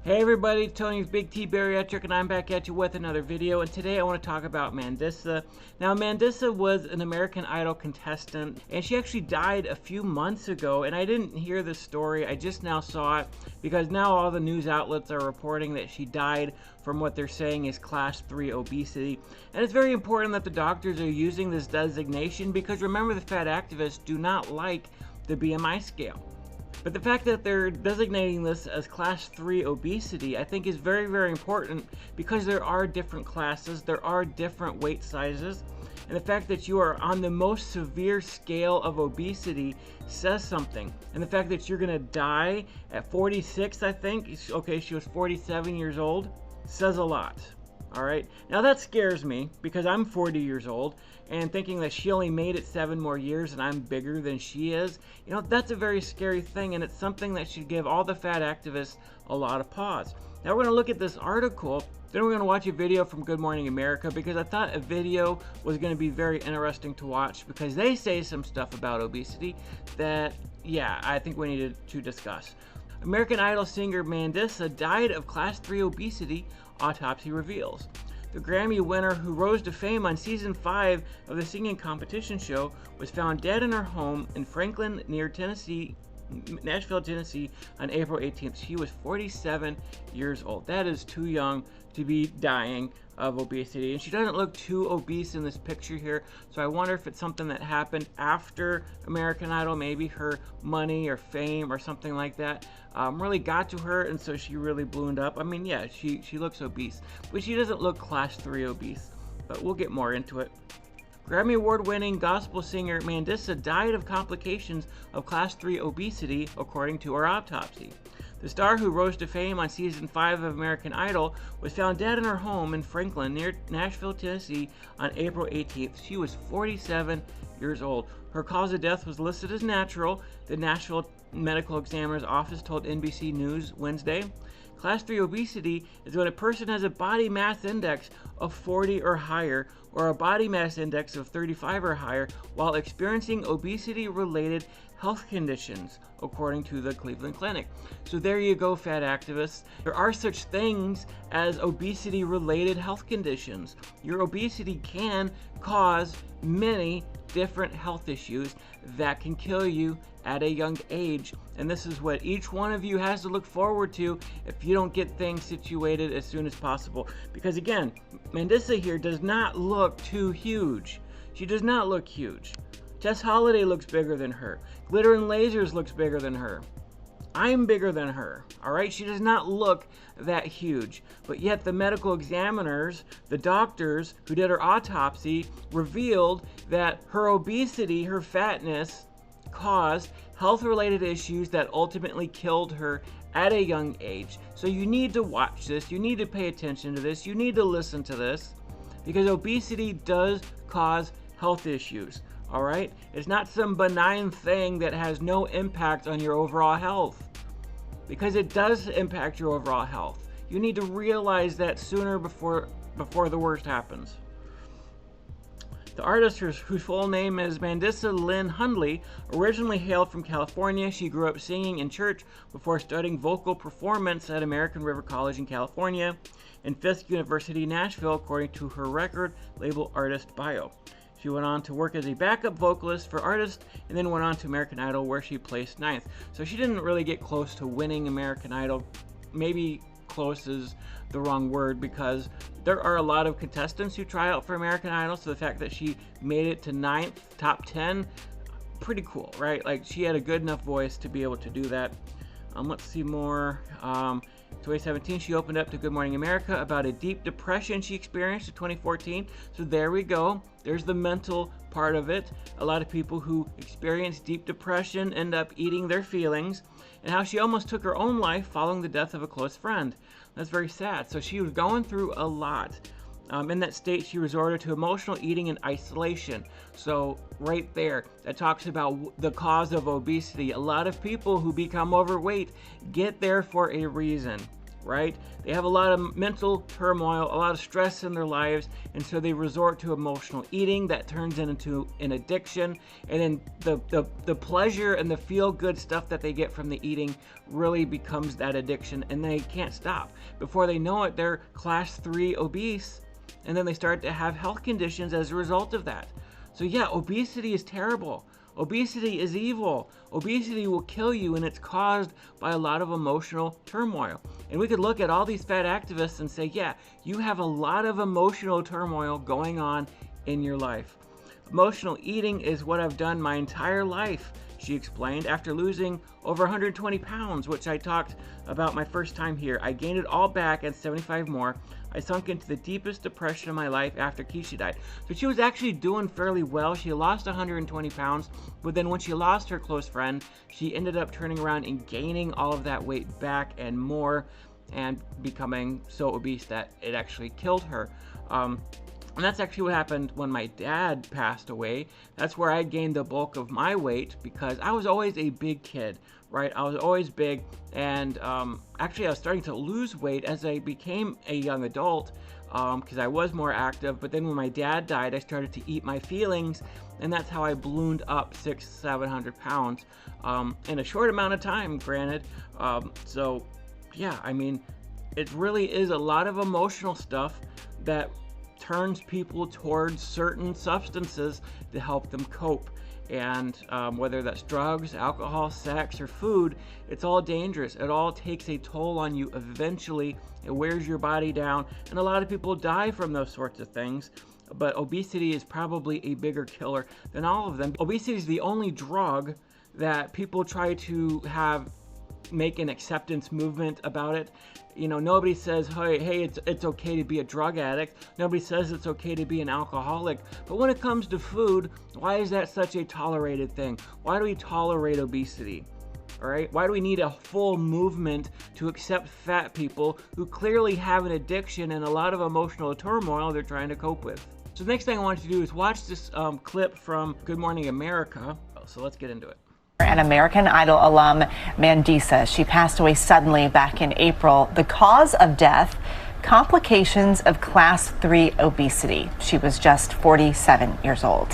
Hey everybody, Tony's Big T Bariatric, and I'm back at you with another video. And today I want to talk about Mandisa. Now, Mandisa was an American Idol contestant, and she actually died a few months ago. And I didn't hear this story; I just now saw it because now all the news outlets are reporting that she died from what they're saying is class 3 obesity. And it's very important that the doctors are using this designation because remember, the fat activists do not like the BMI scale. But the fact that they're designating this as class 3 obesity, I think is very, very important because there are different classes, there are different weight sizes, and the fact that you are on the most severe scale of obesity says something. And the fact that you're gonna die at 46, I think, okay, she was 47 years old, says a lot. All right, now that scares me because I'm 40 years old and thinking that she only made it 7 more years and I'm bigger than she is, you know, that's a very scary thing, and it's something that should give all the fat activists a lot of pause. Now we're gonna look at this article, then we're gonna watch a video from Good Morning America because I thought a video was gonna be very interesting to watch because they say some stuff about obesity that, yeah, I think we needed to discuss. American Idol singer Mandisa died of class 3 obesity, autopsy reveals. The Grammy winner, who rose to fame on season 5 of the singing competition show, was found dead in her home in Franklin near Nashville, Tennessee on April 18th. She was 47 years old. That is too young to be dying of obesity. And she doesn't look too obese in this picture here, so I wonder if it's something that happened after American Idol, maybe her money or fame or something like that really got to her, and so she really ballooned up. I mean, yeah, she looks obese, but she doesn't look class 3 obese, but we'll get more into it. Grammy Award-winning gospel singer Mandisa died of complications of class 3 obesity, according to her autopsy. The star, who rose to fame on season 5 of American Idol, was found dead in her home in Franklin near Nashville, Tennessee on April 18th. She was 47 years old. Her cause of death was listed as natural, the Nashville Medical Examiner's Office told NBC News Wednesday. Class 3 obesity is when a person has a body mass index of 40 or higher, or a body mass index of 35 or higher, while experiencing obesity-related health conditions, according to the Cleveland Clinic. So there you go, fat activists. There are such things as obesity-related health conditions. Your obesity can cause many different health issues that can kill you at a young age, and this is what each one of you has to look forward to if you don't get things situated as soon as possible. Because again, Mandisa here does not look too huge. She does not look huge. Tess Holliday looks bigger than her. Glitter and Lasers looks bigger than her. I'm bigger than her, all right? She does not look that huge, but yet the medical examiners, the doctors who did her autopsy, revealed that her obesity, her fatness, caused health-related issues that ultimately killed her at a young age. So you need to watch this, you need to pay attention to this, you need to listen to this, because obesity does cause health issues. All right? It's not some benign thing that has no impact on your overall health, because it does impact your overall health. You need to realize that sooner before the worst happens. The artist, whose full name is Mandisa Lynn Hundley, originally hailed from California. She grew up singing in church before studying vocal performance at American River College in California and Fisk University, Nashville, according to her record label artist bio. She went on to work as a backup vocalist for artists and then went on to American Idol, where she placed 9th. So she didn't really get close to winning American Idol. Maybe close is the wrong word, because there are a lot of contestants who try out for American Idol, so the fact that she made it to 9th, top 10, pretty cool, right? Like, she had a good enough voice to be able to do that. Let's see more. 2017, she opened up to Good Morning America about a deep depression she experienced in 2014. So there we go. There's the mental part of it. A lot of people who experience deep depression end up eating their feelings, and how she almost took her own life following the death of a close friend. That's very sad. So she was going through a lot. In that state, she resorted to emotional eating and isolation. So right there, that talks about the cause of obesity. A lot of people who become overweight get there for a reason. right? They have a lot of mental turmoil, a lot of stress in their lives, and so they resort to emotional eating that turns into an addiction. And then the pleasure and the feel-good stuff that they get from the eating really becomes that addiction, and they can't stop. Before they know it, they're class 3 obese, and then they start to have health conditions as a result of that. So yeah, obesity is terrible. Obesity is evil. Obesity will kill you, and it's caused by a lot of emotional turmoil. And we could look at all these fat activists and say, yeah, you have a lot of emotional turmoil going on in your life. Emotional eating is what I've done my entire life, she explained, after losing over 120 pounds, which I talked about my first time here. I gained it all back and 75 more. I sunk into the deepest depression of my life after Keisha died. So she was actually doing fairly well. She lost 120 pounds, but then when she lost her close friend, she ended up turning around and gaining all of that weight back and more, and becoming so obese that it actually killed her. And that's actually what happened when my dad passed away. That's where I gained the bulk of my weight, because I was always a big kid, right? I was always big, and actually I was starting to lose weight as I became a young adult, because I was more active. But then when my dad died, I started to eat my feelings, and that's how I ballooned up 600-700 pounds in a short amount of time, granted. So yeah, I mean, it really is a lot of emotional stuff that turns people towards certain substances to help them cope. And whether that's drugs, alcohol, sex, or food, it's all dangerous. It all takes a toll on you eventually. It wears your body down, and a lot of people die from those sorts of things. But obesity is probably a bigger killer than all of them. Obesity is the only drug that people try to make an acceptance movement about it. You know, nobody says, hey, it's okay to be a drug addict. Nobody says it's okay to be an alcoholic. But when it comes to food, why is that such a tolerated thing? Why do we tolerate obesity? All right, why do we need a full movement to accept fat people who clearly have an addiction and a lot of emotional turmoil they're trying to cope with? So the next thing I want you to do is watch this clip from Good Morning America. So let's get into it. An American Idol alum, Mandisa. She passed away suddenly back in April. The cause of death, complications of class 3 obesity. She was just 47 years old.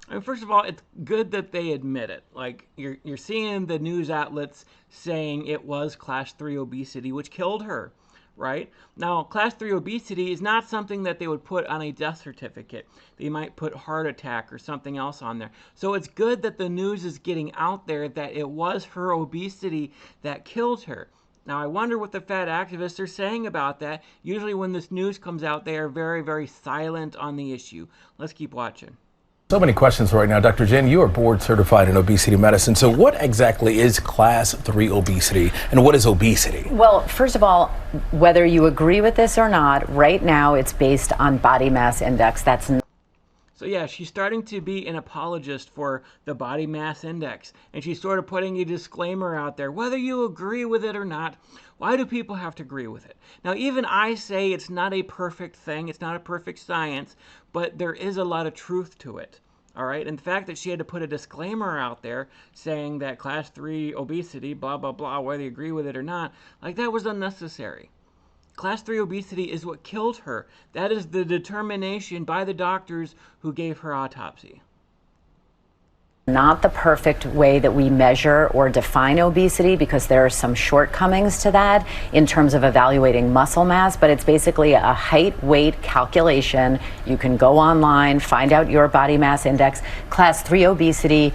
And first of all, it's good that they admit it. Like, you're seeing the news outlets saying it was class 3 obesity, which killed her, right? Now, class 3 obesity is not something that they would put on a death certificate. They might put heart attack or something else on there. So it's good that the news is getting out there that it was her obesity that killed her. Now, I wonder what the fat activists are saying about that. Usually when this news comes out, they are very, very silent on the issue. Let's keep watching. So many questions right now. Dr. Jen, you are board certified in obesity medicine. So what exactly is class 3 obesity, and what is obesity? Well, first of all, whether you agree with this or not, right now it's based on body mass index. So yeah, she's starting to be an apologist for the body mass index, and she's sort of putting a disclaimer out there. Whether you agree with it or not, why do people have to agree with it? Now, even I say it's not a perfect thing, it's not a perfect science, but there is a lot of truth to it. All right, and the fact that she had to put a disclaimer out there saying that class 3 obesity, blah, blah, blah, whether you agree with it or not, like, that was unnecessary. Class 3 obesity is what killed her. That is the determination by the doctors who gave her autopsy. Not the perfect way that we measure or define obesity, because there are some shortcomings to that in terms of evaluating muscle mass, but it's basically a height weight calculation. You can go online, find out your body mass index. Class 3 obesity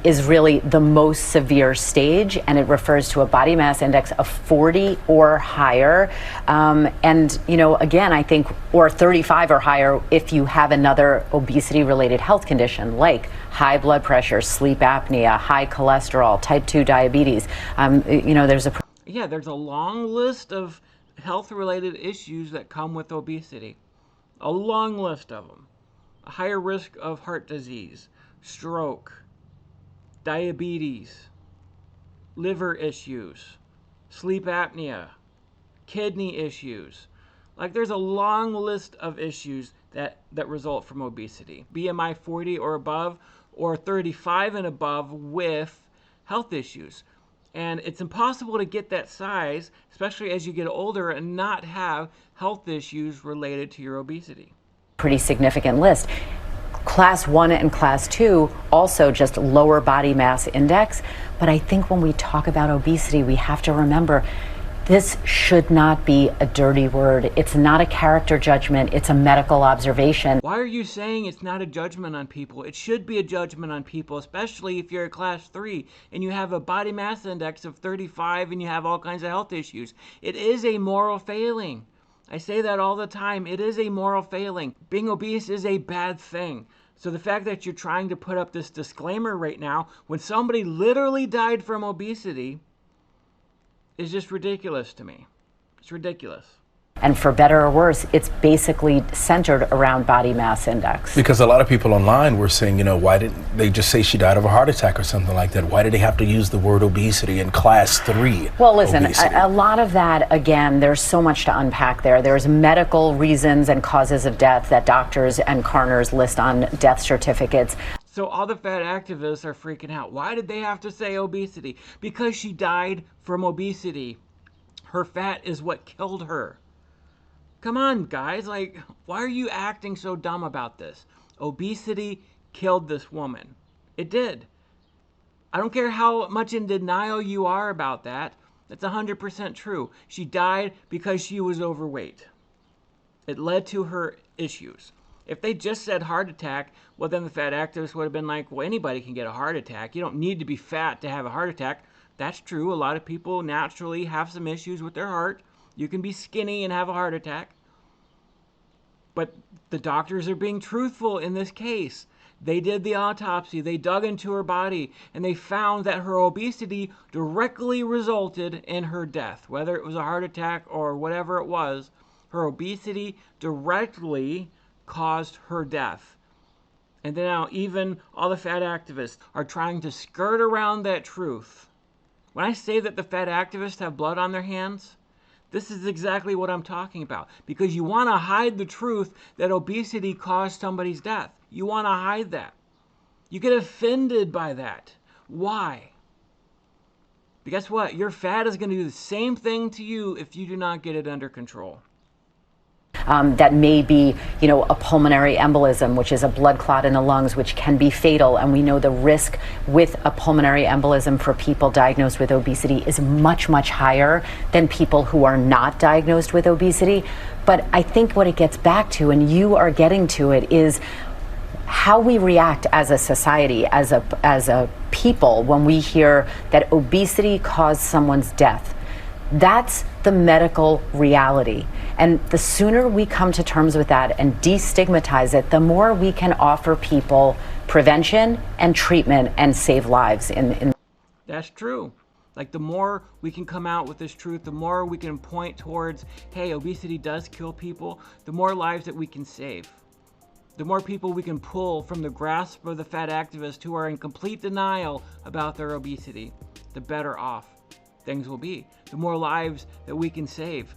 is really the most severe stage, and it refers to a body mass index of 40 or higher. And, you know, again, I think, or 35 or higher if you have another obesity related health condition like high blood pressure, sleep apnea, high cholesterol, type 2 diabetes. You know, there's a long list of health-related issues that come with obesity. A long list of them. A higher risk of heart disease, stroke, diabetes, liver issues, sleep apnea, kidney issues. Like, there's a long list of issues that result from obesity. BMI 40 or above, or 35 and above with health issues. And it's impossible to get that size, especially as you get older, and not have health issues related to your obesity. Pretty significant list. Class 1 and Class 2 also just lower body mass index. But I think when we talk about obesity, we have to remember this should not be a dirty word. It's not a character judgment. It's a medical observation. Why are you saying it's not a judgment on people? It should be a judgment on people, especially if you're a Class 3 and you have a body mass index of 35 and you have all kinds of health issues. It is a moral failing. I say that all the time. It is a moral failing. Being obese is a bad thing. So the fact that you're trying to put up this disclaimer right now when somebody literally died from obesity is just ridiculous to me. It's ridiculous. And for better or worse, it's basically centered around body mass index. Because a lot of people online were saying, you know, why didn't they just say she died of a heart attack or something like that? Why did they have to use the word obesity in Class 3? Well, listen, obesity? a lot of that, again, there's so much to unpack there. There's medical reasons and causes of death that doctors and coroners list on death certificates. So all the fat activists are freaking out. Why did they have to say obesity? Because she died from obesity. Her fat is what killed her. Come on, guys. Like, why are you acting so dumb about this? Obesity killed this woman. It did. I don't care how much in denial you are about that. That's 100% true. She died because she was overweight. It led to her issues. If they just said heart attack, well, then the fat activists would have been like, well, anybody can get a heart attack. You don't need to be fat to have a heart attack. That's true. A lot of people naturally have some issues with their heart. You can be skinny and have a heart attack. But the doctors are being truthful in this case. They did the autopsy. They dug into her body, and they found that her obesity directly resulted in her death. Whether it was a heart attack or whatever it was, her obesity directly caused her death. And then now even all the fat activists are trying to skirt around that truth. When I say that the fat activists have blood on their hands, this is exactly what I'm talking about. Because you want to hide the truth that obesity caused somebody's death. You want to hide that. You get offended by that. Why? But guess what? Your fat is going to do the same thing to you if you do not get it under control. That may be, a pulmonary embolism, which is a blood clot in the lungs, which can be fatal. And we know the risk with a pulmonary embolism for people diagnosed with obesity is much, much higher than people who are not diagnosed with obesity. But I think what it gets back to, and you are getting to it, is how we react as a society, as a people, when we hear that obesity caused someone's death. That's the medical reality. And the sooner we come to terms with that and destigmatize it, the more we can offer people prevention and treatment and save lives. That's true. Like, the more we can come out with this truth, the more we can point towards, hey, obesity does kill people, the more lives that we can save. The more people we can pull from the grasp of the fat activists who are in complete denial about their obesity, the better off things will be. The more lives that we can save.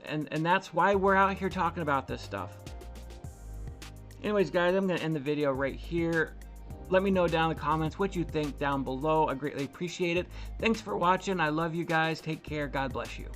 And that's why we're out here talking about this stuff. Anyways, guys, I'm going to end the video right here. Let me know down in the comments what you think down below. I greatly appreciate it. Thanks for watching. I love you guys. Take care. God bless you.